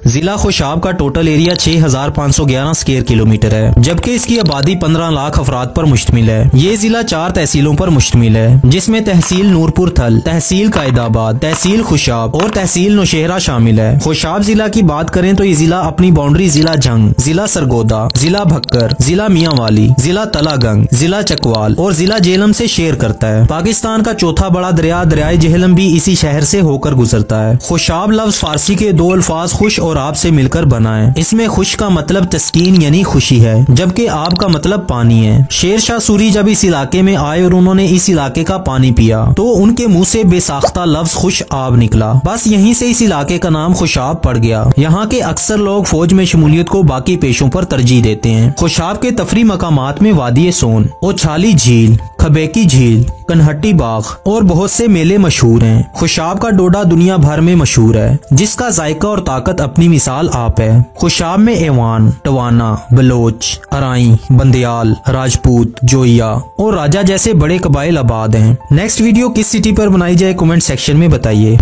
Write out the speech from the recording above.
जिला खुशाब का total area 6511 square kilometre है, जबकि इसकी आबादी 15 लाख अफराद पर मुश्तमिल है। ये जिला 4 तहसीलों पर मुश्तमिल है, जिसमें तहसील नूरपुर थल, तहसील कायदाबाद, तहसील खुशाब और तहसील नौशहरा शामिल है। खुशाब जिला की बात करें तो ये जिला अपनी बाउंड्री जिला जंग, जिला सरगोदा, जिला भक्कर, जिला मियांवाली, जिला तलागंग, जिला चकवाल और जिला जेहलम से शेयर करता है। पाकिस्तान का चौथा बड़ा दरिया दरियाए जेहलम भी इसी शहर से होकर गुजरता है। खुशाब लफ्ज फारसी के दो अल्फाज खुश और आब से मिलकर बना है। इसमें खुश का मतलब तस्कीन यानी खुशी है, जबकि आब का मतलब पानी है। शेर शाह सूरी जब इस इलाके में आए और उन्होंने इस इलाके का पानी पिया तो उनके मुंह से बेसाख्ता लफ्ज खुश आब निकला। बस यहीं से इस इलाके का नाम खुशाब पड़ गया। यहाँ के अक्सर लोग फौज में शमूलियत को बाकी पेशों पर तरजीह देते हैं। खुशाब के तफरी मकामात में वादी सोन, ओछाली झील, खबेकी झील, कनहट्टी बाग और बहुत से मेले मशहूर हैं। खुशाब का डोडा दुनिया भर में मशहूर है, जिसका जायका और ताकत अपनी मिसाल आप है। खुशाब में एवान, टवाना, बलोच, अराई, बंदियाल, राजपूत, जोइया और राजा जैसे बड़े कबाइल आबाद हैं। नेक्स्ट वीडियो किस सिटी पर बनाई जाए कमेंट सेक्शन में बताइए।